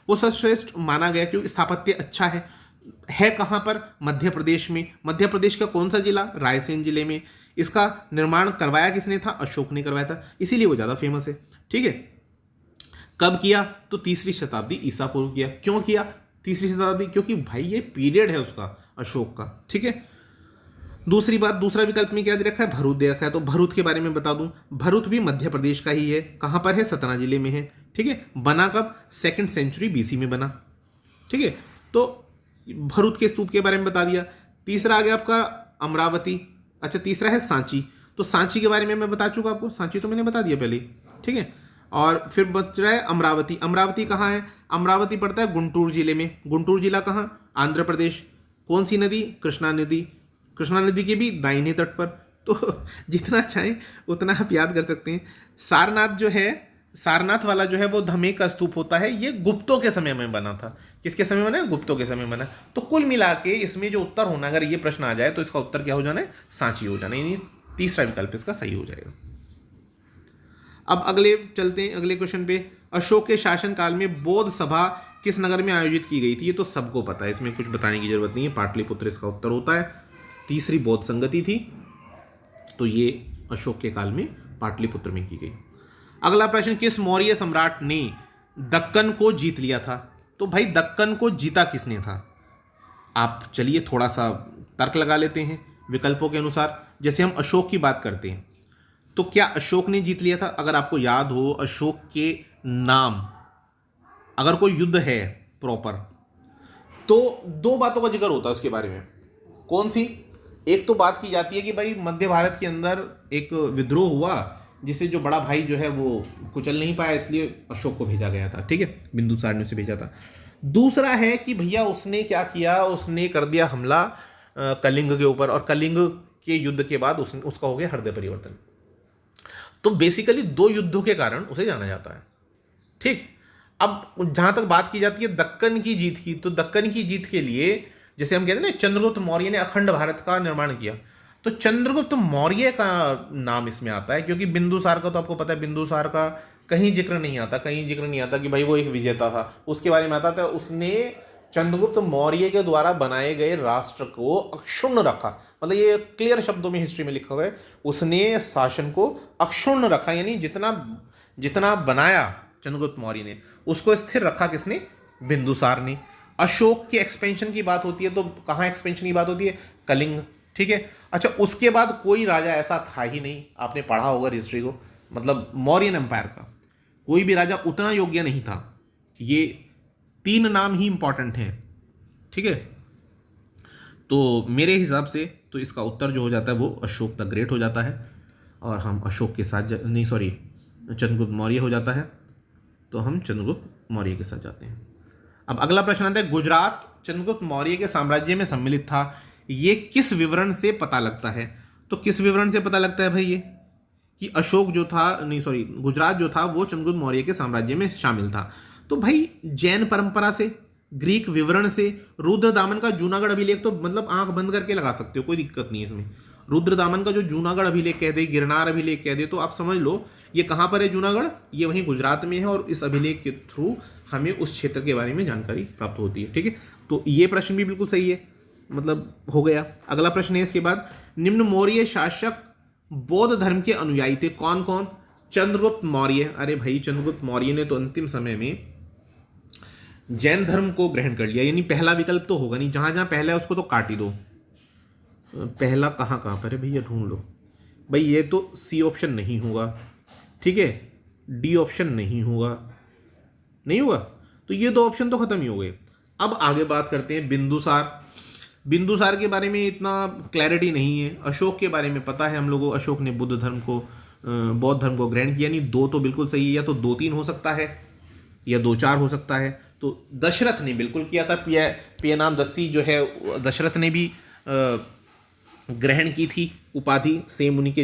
वो सर्वश्रेष्ठ माना गया क्योंकि स्थापत्य अच्छा है। कहाँ पर? मध्य प्रदेश में। मध्य प्रदेश का कौन सा जिला? रायसेन जिले में। इसका निर्माण करवाया किसने था? अशोक ने करवाया था, इसीलिए वो ज़्यादा फेमस है। ठीक है, कब किया? तो तीसरी शताब्दी ईसा पूर्व किया। क्यों किया तीसरी शताब्दी? क्योंकि भाई ये पीरियड है उसका, अशोक का। ठीक है, दूसरी बात, दूसरा विकल्प में क्या दे रखा है? भरूच दे रखा है। तो भरूच के बारे में बता दूं, भरूच भी मध्य प्रदेश का ही है। कहां पर है? सतना जिले में है। ठीक है, बना कब? 2nd सेंचुरी BC में बना। ठीक है, तो भरूच के स्तूप के बारे में बता दिया। तीसरा आ गया आपका अमरावती। अच्छा, तीसरा है सांची। तो सांची के बारे में मैं बता चुका आपको, सांची तो मैंने बता दिया पहले। ठीक है, और फिर बच रहा है अमरावती। अमरावती कहाँ है? अमरावती पड़ता है गुंटूर जिले में। गुंटूर जिला कहाँ? आंध्र प्रदेश। कौन सी नदी? कृष्णा नदी। कृष्णा नदी के भी दाहिने तट पर। तो जितना चाहें उतना आप याद कर सकते हैं। सारनाथ जो है, सारनाथ वाला जो है वो धमे का स्तूप होता है, ये गुप्तों के समय में बना था। किसके समय बना? गुप्तों के समय बना। तो कुल मिला के इसमें जो उत्तर होना, अगर ये प्रश्न आ जाए तो इसका उत्तर क्या हो जाना है? सांची हो जाना है, यानी तीसरा विकल्प इसका सही हो जाएगा। अब अगले चलते हैं, अगले क्वेश्चन पे। अशोक के शासन काल में बौद्ध सभा किस नगर में आयोजित की गई थी? ये तो सबको पता है, इसमें कुछ बताने की जरूरत नहीं है, पाटलिपुत्र इसका उत्तर होता है। तीसरी बौद्ध संगति थी, तो ये अशोक के काल में पाटलिपुत्र में की गई। अगला प्रश्न, किस मौर्य सम्राट ने दक्कन को जीत लिया था? तो भाई दक्कन को जीता किसने था? आप चलिए थोड़ा सा तर्क लगा लेते हैं विकल्पों के अनुसार। जैसे हम अशोक की बात करते हैं, तो क्या अशोक ने जीत लिया था? अगर आपको याद हो, अशोक के नाम, अगर कोई युद्ध है प्रॉपर, तो दो बातों का जिक्र होता है उसके बारे में। कौन सी? एक तो बात की जाती है कि भाई मध्य भारत के अंदर एक विद्रोह हुआ, जिसे जो बड़ा भाई जो है वो कुचल नहीं पाया, इसलिए अशोक को भेजा गया था। ठीक है, बिंदुसार ने उसे भेजा था। दूसरा है कि भैया उसने क्या किया, उसने कर दिया हमला कलिंग के ऊपर, और कलिंग के युद्ध के बाद उसका हो गया हृदय परिवर्तन। तो बेसिकली दो युद्धों के कारण उसे जाना जाता है। ठीक, अब जहां तक बात की जाती है दक्कन की जीत की, तो दक्कन की जीत के लिए, जैसे हम कहते हैं ना, चंद्रगुप्त मौर्य ने अखंड भारत का निर्माण किया, तो चंद्रगुप्त मौर्य का नाम इसमें आता है, क्योंकि बिंदुसार का तो आपको पता है, बिंदुसार का कहीं जिक्र नहीं आता, कहीं जिक्र नहीं आता कि भाई वो एक विजेता था। उसके बारे में आता था उसने चंद्रगुप्त मौर्य के द्वारा बनाए गए राष्ट्र को अक्षुण्ण रखा। मतलब ये क्लियर शब्दों में हिस्ट्री में लिखा हुआ है, उसने शासन को अक्षुण्ण रखा, यानी जितना जितना बनाया चंद्रगुप्त मौर्य ने, उसको स्थिर रखा किसने? बिंदुसार ने। अशोक के एक्सपेंशन की बात होती है, तो कहाँ एक्सपेंशन की बात होती है? कलिंग। ठीक है, अच्छा, उसके बाद कोई राजा ऐसा था ही नहीं, आपने पढ़ा होगा हिस्ट्री को, मतलब मौर्यन एम्पायर का कोई भी राजा उतना योग्य नहीं था। ये 3 नाम ही इंपॉर्टेंट हैं। ठीक है, तो मेरे हिसाब से तो इसका उत्तर जो हो जाता है वो अशोक द ग्रेट हो जाता है, और हम अशोक के साथ नहीं, सॉरी, चंद्रगुप्त मौर्य हो जाता है, तो हम चंद्रगुप्त मौर्य के साथ जाते हैं। अब अगला प्रश्न आता है, गुजरात चंद्रगुप्त मौर्य के साम्राज्य में सम्मिलित था, ये किस विवरण से पता लगता है? तो किस विवरण से पता लगता है भाई ये कि अशोक जो था, नहीं सॉरी, गुजरात जो था वो चंद्रगुप्त मौर्य के साम्राज्य में शामिल था? तो भाई जैन परंपरा से, ग्रीक विवरण से, रुद्रदामन का जूनागढ़ अभिलेख, तो मतलब आंख बंद करके लगा सकते हो, कोई दिक्कत नहीं है इसमें। रुद्रदामन का जो जूनागढ़ अभिलेख कह दे, गिरनार अभिलेख कह दे, तो आप समझ लो ये कहाँ पर है जूनागढ़, ये वहीं गुजरात में है, और इस अभिलेख के थ्रू हमें उस क्षेत्र के बारे में जानकारी प्राप्त होती है। ठीक है, तो ये प्रश्न भी बिल्कुल सही है, मतलब हो गया। अगला प्रश्न है इसके बाद, निम्न मौर्य शासक बौद्ध धर्म के अनुयायी थे, कौन कौन? चंद्रगुप्त मौर्य, अरे भाई चंद्रगुप्त मौर्य ने तो अंतिम समय में जैन धर्म को ग्रहण कर लिया, यानी पहला विकल्प तो होगा नहीं, जहां जहां पहला है उसको तो काट ही दो। पहला कहाँ कहाँ पर है भैया, ढूंढ लो भाई। ये तो सी ऑप्शन नहीं होगा, ठीक है, डी ऑप्शन नहीं होगा, नहीं होगा, तो ये 2 ऑप्शन तो खत्म ही हो गए। अब आगे बात करते हैं बिंदुसार। बिंदुसार के बारे में इतना क्लैरिटी नहीं है, अशोक के बारे में पता है हम लोगों को, अशोक ने बुद्ध धर्म को, बौद्ध धर्म को ग्रहण किया, नहीं 2 तो बिल्कुल सही है, या तो 2-3 हो सकता है, या 2-4 हो सकता है। तो दशरथ ने बिल्कुल किया था, पियनाम दस्सी जो है दशरथ ने भी ग्रहण की थी उपाधि, सेम उन्हीं के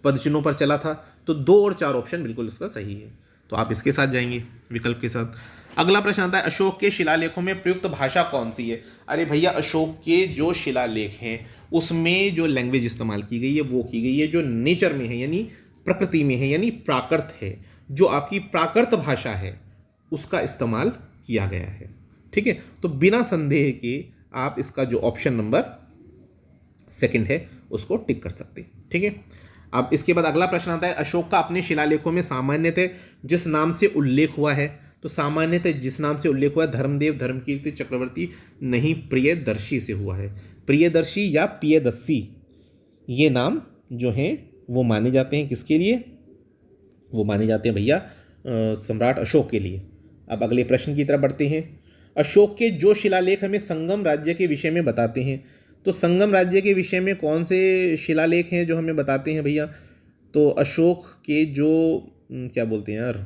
पदचिन्हों पर चला था। तो 2 और 4 ऑप्शन बिल्कुल इसका सही है, तो आप इसके साथ जाएंगे विकल्प के साथ। अगला प्रश्न आता है, अशोक के शिलालेखों में प्रयुक्त भाषा कौन सी है? अरे भैया अशोक के जो शिलालेख हैं उसमें जो लैंग्वेज इस्तेमाल की गई है वो की गई है जो नेचर में है, यानी प्रकृति में है, यानी प्राकृत है, जो आपकी प्राकृत भाषा है उसका इस्तेमाल किया गया है। ठीक है, तो बिना संदेह के आप इसका जो ऑप्शन नंबर 2 है उसको टिक कर सकते हैं। ठीक है, अब इसके बाद अगला प्रश्न आता है, अशोक का अपने शिलालेखों में सामान्यतः जिस नाम से उल्लेख हुआ है, तो सामान्यतः जिस नाम से उल्लेख हुआ है धर्मदेव, धर्मकीर्ति, चक्रवर्ती, नहीं प्रियदर्शी से हुआ है। प्रियदर्शी या प्रियदस्सी ये नाम जो हैं वो माने जाते हैं किसके लिए? वो माने जाते हैं भैया सम्राट अशोक के लिए। अब अगले प्रश्न की तरफ बढ़ते हैं। अशोक के जो शिलालेख हमें संगम राज्य के विषय में बताते हैं, तो संगम राज्य के विषय में कौन से शिलालेख हैं जो हमें बताते हैं भैया? तो अशोक के जो क्या बोलते हैं यार,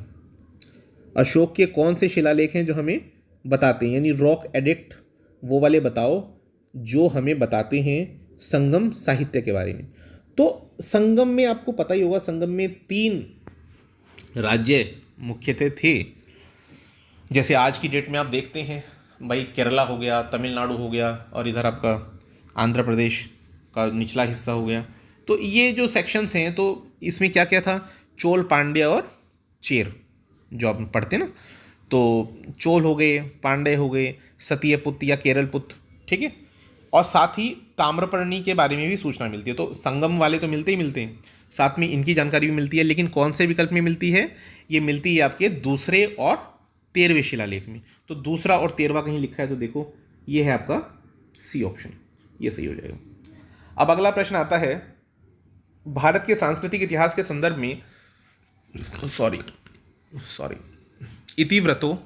अशोक के कौन से शिलालेख हैं जो हमें बताते हैं, यानी रॉक एडिक्ट वो वाले बताओ जो हमें बताते हैं संगम साहित्य के बारे में। तो संगम में आपको पता ही होगा, संगम में 3 राज्य मुख्यतः थे। जैसे आज की डेट में आप देखते हैं भाई, केरला हो गया, तमिलनाडु हो गया, और इधर आपका आंध्र प्रदेश का निचला हिस्सा हो गया। तो ये जो सेक्शंस हैं, तो इसमें क्या क्या था? चोल, पांड्य और चेर जो आप पढ़ते हैं ना, तो चोल हो गए, पांड्य हो गए, सतीयपुत्र या केरलपुत्र, ठीक है। और साथ ही ताम्रपर्णी के बारे में भी सूचना मिलती है। तो संगम वाले तो मिलते ही मिलते हैं, साथ में इनकी जानकारी भी मिलती है। लेकिन कौन से विकल्प में मिलती है? ये मिलती है आपके दूसरे और 13वें शिलालेख में। तो दूसरा और 13वां कहीं लिखा है तो देखो, ये है आपका सी ऑप्शन, ये सही हो जाएगा। अब अगला प्रश्न आता है, भारत के सांस्कृतिक इतिहास के संदर्भ में सॉरी इतिव्रतो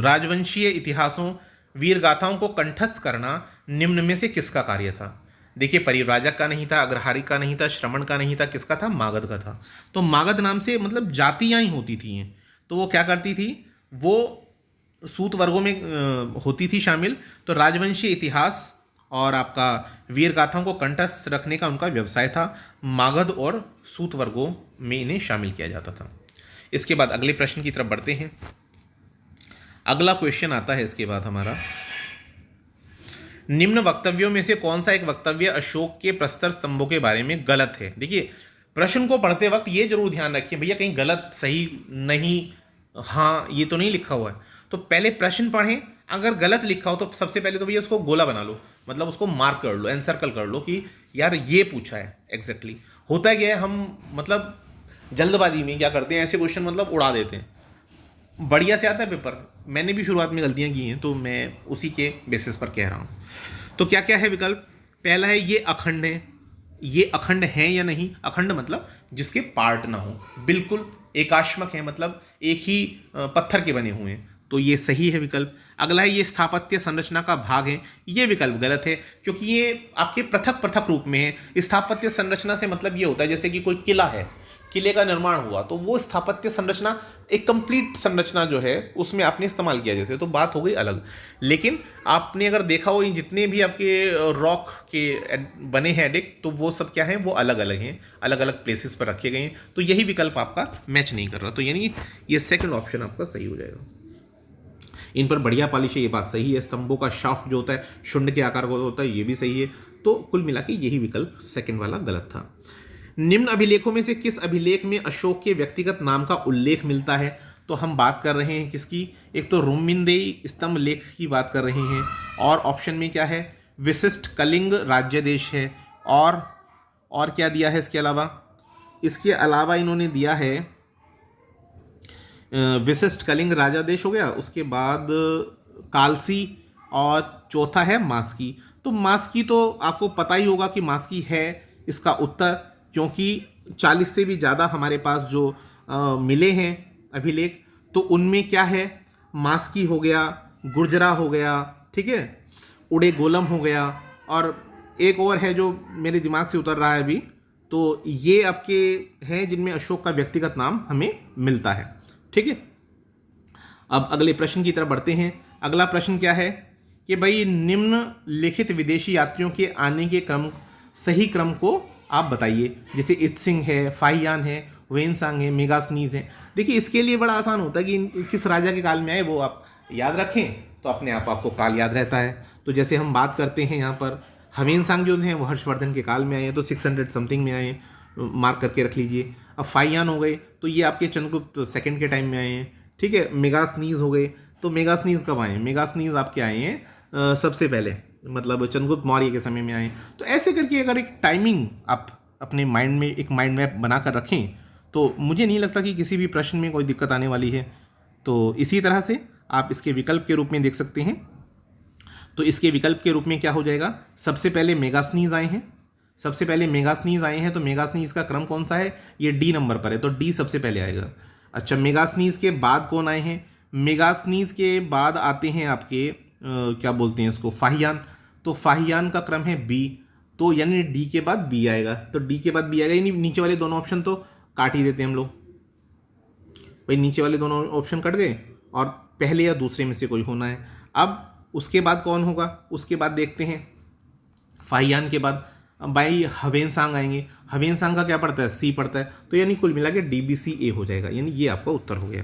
राजवंशीय इतिहासों, वीर गाथाओं को कंठस्थ करना निम्न में से किसका कार्य था? देखिए, परिव्राजक का नहीं था, अग्रहारी का नहीं था, श्रमण का नहीं था, किसका था? मागध का था। तो मागध नाम से मतलब जातियाँ ही होती थी, तो वो क्या करती थी? वो सूत वर्गों में होती थी शामिल। तो राजवंशीय इतिहास और आपका वीर गाथाओं को कंठस्थ रखने का उनका व्यवसाय था। मागध और सूत वर्गों में इन्हें शामिल किया जाता था। इसके बाद अगले प्रश्न की तरफ बढ़ते हैं। अगला क्वेश्चन आता है इसके बाद हमारा, निम्न वक्तव्यों में से कौन सा एक वक्तव्य अशोक के प्रस्तर स्तंभों के बारे में गलत है? देखिए, प्रश्न को पढ़ते वक्त ये जरूर ध्यान रखिए भैया, कहीं गलत, सही, नहीं, हाँ, ये तो नहीं लिखा हुआ है। तो पहले प्रश्न पढ़ें, अगर गलत लिखा हो तो सबसे पहले तो भैया उसको गोला बना लो, मतलब उसको मार्क कर लो, एनसर्कल कर लो कि यार ये पूछा है एग्जैक्टली। होता क्या है, हम मतलब जल्दबाजी में क्या करते हैं, ऐसे क्वेश्चन मतलब उड़ा देते हैं। बढ़िया से आता है पेपर, मैंने भी शुरुआत में गलतियां की हैं, तो मैं उसी के बेसिस पर कह रहा हूँ। तो क्या क्या है विकल्प? पहला है ये अखंड है। ये अखंड है या नहीं? अखंड मतलब जिसके पार्ट ना हो, बिल्कुल एकाश्मक है, मतलब एक ही पत्थर के बने हुए हैं, तो ये सही है विकल्प। अगला है ये स्थापत्य संरचना का भाग है। ये विकल्प गलत है, क्योंकि ये आपके पृथक पृथक रूप में है। स्थापत्य संरचना से मतलब ये होता है जैसे कि कोई किला है, किले का निर्माण हुआ, तो वो स्थापत्य संरचना एक कंप्लीट संरचना जो है उसमें आपने इस्तेमाल किया जैसे, तो बात हो गई अलग। लेकिन आपने अगर देखा हो, जितने भी आपके रॉक के बने हैं एडिक्ट, तो वो सब क्या है, वो अलग अलग हैं, अलग अलग प्लेसेस पर रखे गए हैं। तो यही विकल्प आपका मैच नहीं कर रहा, तो यानी ये सेकंड ऑप्शन आपका सही हो जाएगा। इन पर बढ़िया पॉलिश है, ये बात सही है। स्तंभों का शाफ्ट जो होता है शुंड के आकार का होता है, ये भी सही है। तो कुल मिला के यही विकल्प सेकंड वाला गलत था। निम्न अभिलेखों में से किस अभिलेख में अशोक के व्यक्तिगत नाम का उल्लेख मिलता है? तो हम बात कर रहे हैं किसकी? एक तो रुम्मिन्देई स्तंभ लेख की बात कर रहे हैं, और ऑप्शन में क्या है? विशिष्ट कलिंग राज्य देश है, और क्या दिया है इसके अलावा? इसके अलावा इन्होंने दिया है विशिष्ट कलिंग राजा देश हो गया, उसके बाद कालसी, और चौथा है मास्की। तो मास्की तो आपको पता ही होगा कि मास्की है इसका उत्तर, क्योंकि 40 से भी ज़्यादा हमारे पास जो मिले हैं अभिलेख, तो उनमें क्या है? मास्की हो गया, गुर्जरा हो गया, ठीक है, उड़े गोलम हो गया, और एक और है जो मेरे दिमाग से उतर रहा है अभी। तो ये आपके हैं जिनमें अशोक का व्यक्तिगत नाम हमें मिलता है, ठीक है। अब अगले प्रश्न की तरफ बढ़ते हैं। अगला प्रश्न क्या है कि भाई निम्नलिखित विदेशी यात्रियों के आने के सही क्रम को आप बताइए। जैसे इत्सिंग है, फाहियान है, वेनसांग है, मेगासनीज है। देखिए, इसके लिए बड़ा आसान होता है कि किस राजा के काल में आए वो आप याद रखें, तो अपने आप आपको काल याद रहता है। तो जैसे हम बात करते हैं यहाँ पर, हवेनसांग जो हैं वो हर्षवर्धन के काल में आए हैं, तो 600 समथिंग में आए हैं, मार्क करके रख लीजिए। अब फाहियान हो गए तो ये आपके चंद्रगुप्त सेकंड के टाइम में आए हैं, ठीक है। मेगासनीज हो गए, तो मेगासनीज कब आए हैं? मेगासनीज आपके आए हैं सबसे पहले, मतलब चंद्रगुप्त मौर्य के समय में आए। तो ऐसे करके अगर एक टाइमिंग आप अपने माइंड में एक माइंड मैप बना कर रखें तो मुझे नहीं लगता कि किसी भी प्रश्न में कोई दिक्कत आने वाली है। तो इसी तरह से आप इसके विकल्प के रूप में देख सकते हैं। तो इसके विकल्प के रूप में क्या हो जाएगा, सबसे पहले मेगा स्नीज आए हैं, सबसे पहले मेगा स्नीज आए हैं। तो मेगा स्नीज का क्रम कौन सा है, ये डी नंबर पर है, तो डी सबसे पहले आएगा। अच्छा, मेगा स्नीज के बाद कौन आए हैं, मेगा स्नीज के बाद आते हैं आपके क्या बोलते हैं इसको, फाहियान। तो फाहियान का क्रम है बी, तो यानी डी के बाद बी आएगा। तो डी के बाद बी आएगा, यानी नीचे वाले दोनों ऑप्शन तो काट ही देते हैं हम लोग। भाई नीचे वाले दोनों ऑप्शन कट गए और पहले या दूसरे में से कोई होना है। अब उसके बाद कौन होगा, उसके बाद देखते हैं फाहियान के बाद भाई हवेनसांग आएंगे। हवेनसांग का क्या पड़ता है, सी पड़ता है, तो यानी कुल मिला के DBCA हो जाएगा, यानी ये आपका उत्तर हो गया।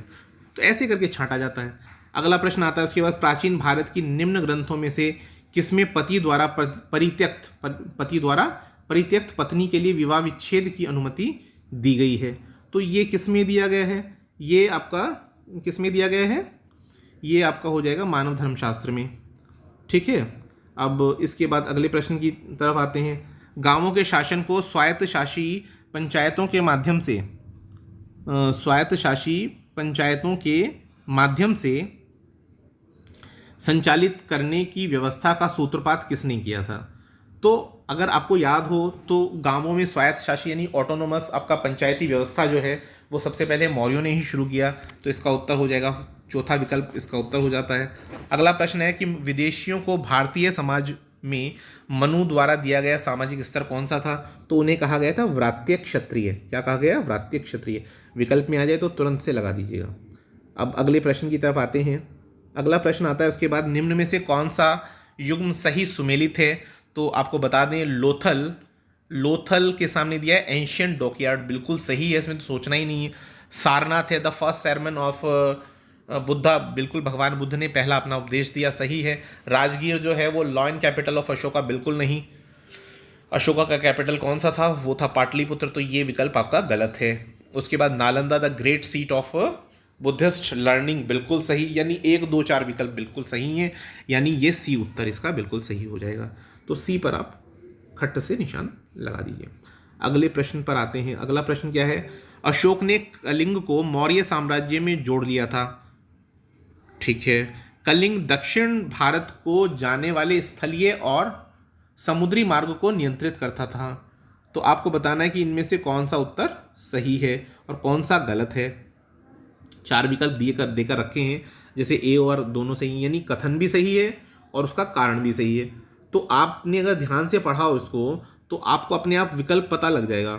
तो ऐसे करके छांटा जाता है। अगला प्रश्न आता है उसके बाद, प्राचीन भारत की निम्न ग्रंथों में से किसमें पति द्वारा परित्यक्त पत्नी के लिए विवाह विच्छेद की अनुमति दी गई है। तो ये किसमें दिया गया है, ये आपका किसमें दिया गया है, ये आपका हो जाएगा मानव धर्मशास्त्र में। ठीक है, अब इसके बाद अगले प्रश्न की तरफ आते हैं। गांवों के शासन को स्वायत्तशासी पंचायतों के माध्यम से संचालित करने की व्यवस्था का सूत्रपात किसने किया था। तो अगर आपको याद हो तो गांवों में स्वायत्तशासी यानी ऑटोनोमस आपका पंचायती व्यवस्था जो है वो सबसे पहले मौर्यों ने ही शुरू किया। तो इसका उत्तर हो जाएगा, चौथा विकल्प इसका उत्तर हो जाता है। अगला प्रश्न है कि विदेशियों को भारतीय समाज में मनु द्वारा दिया गया सामाजिक स्तर कौन सा था। तो उन्हें कहा गया था व्रात्य क्षत्रिय। क्या कहा गया, व्रात्य क्षत्रिय। विकल्प में आ जाए तो तुरंत से लगा दीजिएगा। अब अगले प्रश्न की तरफ आते हैं। अगला प्रश्न आता है उसके बाद, निम्न में से कौन सा युग्म सही सुमेलित है। तो आपको बता दें लोथल के सामने दिया है एंशियंट डॉकयार्ड, बिल्कुल सही है, इसमें तो सोचना ही नहीं है। सारनाथ है the first sermon of Buddha, बिल्कुल भगवान बुद्ध ने पहला अपना उपदेश दिया, सही है। राजगीर जो है वो law and capital of Ashoka, बिल्कुल नहीं। अशोका का कैपिटल कौन सा था, वो था पाटलिपुत्र, तो ये विकल्प आपका गलत है। उसके बाद Nalanda the great seat of Buddhist learning, बिल्कुल सही, यानी 1 2 4 विकल्प बिल्कुल सही हैं, यानी ये सी उत्तर इसका बिल्कुल सही हो जाएगा। तो सी पर आप खट्ट से निशान लगा दीजिए। अगले प्रश्न पर आते हैं। अगला प्रश्न क्या है, अशोक ने कलिंग को मौर्य साम्राज्य में जोड़ लिया था। ठीक है, कलिंग दक्षिण भारत को जाने वाले स्थलीय और समुद्री मार्ग को नियंत्रित करता था। तो आपको बताना है कि इनमें से कौन सा उत्तर सही है और कौन सा गलत है। 4 विकल्प देकर रखे हैं, जैसे ए और दोनों सही, यानी कथन भी सही है और उसका कारण भी सही है। तो आपने अगर ध्यान से पढ़ा हो इसको तो आपको अपने आप विकल्प पता लग जाएगा।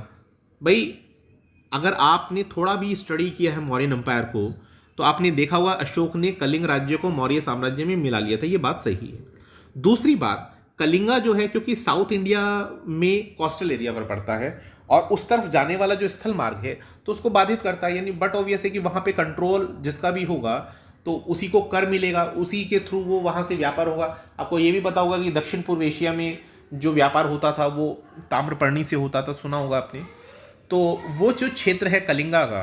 भाई अगर आपने थोड़ा भी स्टडी किया है मौर्यन एम्पायर को तो आपने देखा होगा अशोक ने कलिंग राज्य को मौर्य साम्राज्य में मिला लिया था, ये बात सही है। दूसरी बात, कलिंगा जो है क्योंकि साउथ इंडिया में कोस्टल एरिया पर पड़ता है और उस तरफ जाने वाला जो स्थल मार्ग है तो उसको बाधित करता है, यानी बट ऑब्वियस है कि वहाँ पे कंट्रोल जिसका भी होगा तो उसी को कर मिलेगा, उसी के थ्रू वो वहाँ से व्यापार होगा। आपको ये भी पता होगा कि दक्षिण पूर्व एशिया में जो व्यापार होता था वो ताम्रपर्णी से होता था, सुना होगा आपने। तो वो जो क्षेत्र है कलिंगा का,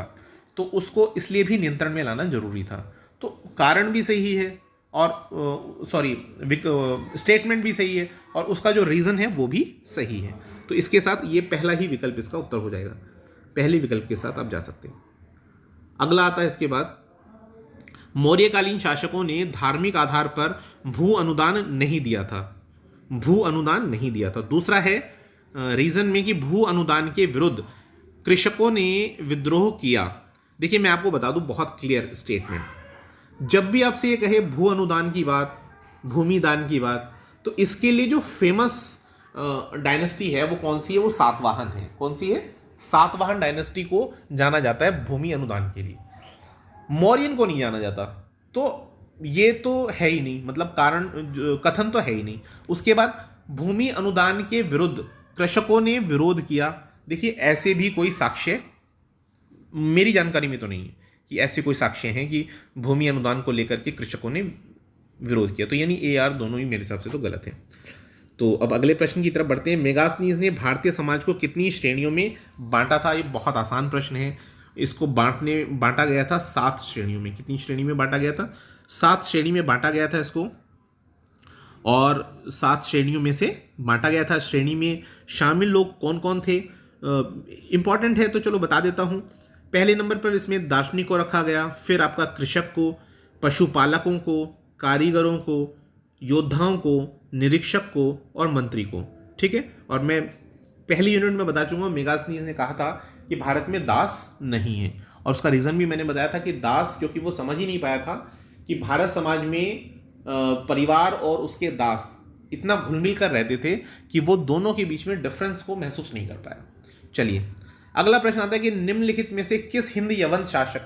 तो उसको इसलिए भी नियंत्रण में लाना जरूरी था। तो कारण भी सही है और स्टेटमेंट भी सही है और उसका जो रीज़न है वो भी सही है। तो इसके साथ ये पहला ही विकल्प इसका उत्तर हो जाएगा, पहले विकल्प के साथ आप जा सकते हैं। अगला आता है इसके बाद, मौर्यकालीन शासकों ने धार्मिक आधार पर भू अनुदान नहीं दिया था। भू अनुदान नहीं दिया था। दूसरा है रीजन में कि भू अनुदान के विरुद्ध कृषकों ने विद्रोह किया। देखिए मैं आपको बता दूं बहुत क्लियर स्टेटमेंट, जब भी आपसे ये कहे भू अनुदान की बात, भूमि दान की बात, तो इसके लिए जो फेमस डायनेस्टी है वो कौन सी है, वो सातवाहन है। कौन सी है, सातवाहन डायनेस्टी को जाना जाता है भूमि अनुदान के लिए, मौर्यन को नहीं जाना जाता। तो ये तो है ही नहीं, मतलब कारण कथन तो है ही नहीं। उसके बाद भूमि अनुदान के विरुद्ध कृषकों ने विरोध किया। देखिए ऐसे भी कोई साक्ष्य मेरी जानकारी में तो नहीं है कि ऐसे कोई साक्ष्य हैं कि भूमि अनुदान को लेकर के कृषकों ने विरोध किया। तो यानी ए आर दोनों ही मेरे हिसाब से तो गलत है। तो अब अगले प्रश्न की तरफ बढ़ते हैं। मेगास्थनीज ने भारतीय समाज को कितनी श्रेणियों में बांटा था। ये बहुत आसान प्रश्न है। इसको बांटा गया था 7 श्रेणियों में। कितनी श्रेणी में बांटा गया था, 7 श्रेणी में बांटा गया था इसको। और 7 श्रेणियों में से बांटा गया था। श्रेणी में शामिल लोग कौन कौन थे इम्पॉर्टेंट है तो चलो बता देता हूँ। पहले नंबर पर इसमें दार्शनिक को रखा गया, फिर आपका कृषक को, पशुपालकों को, कारीगरों को, योद्धाओं को, निरीक्षक को और मंत्री को। ठीक है, और मैं पहली यूनिट में बता चुका हूँ, मेगास्थनीज ने कहा था कि भारत में दास नहीं है, और उसका रीज़न भी मैंने बताया था कि दास, क्योंकि वो समझ ही नहीं पाया था कि भारत समाज में परिवार और उसके दास इतना घुल मिल कर रहते थे कि वो दोनों के बीच में डिफरेंस को महसूस नहीं कर पाया। चलिए अगला प्रश्न आता है कि निम्नलिखित में से किस हिंद यवन शासक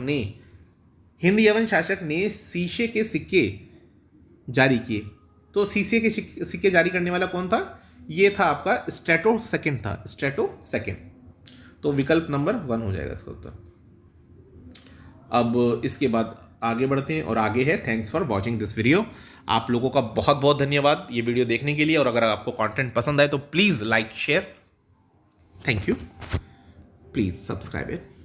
ने शीशे के सिक्के जारी किए? तो शीशे के सिक्के जारी करने वाला कौन था? ये था आपका स्ट्रेटो सेकंड। तो विकल्प नंबर 1 हो जाएगा इसका उत्तर। अब इसके बाद आगे बढ़ते हैं, और आगे है thanks for watching this video. आप लोगों का बहुत बहुत धन्यवाद ये वीडियो देखने के लिए, और अगर आपको कंटेंट पसंद आए तो please like share. Thank you, please subscribe it.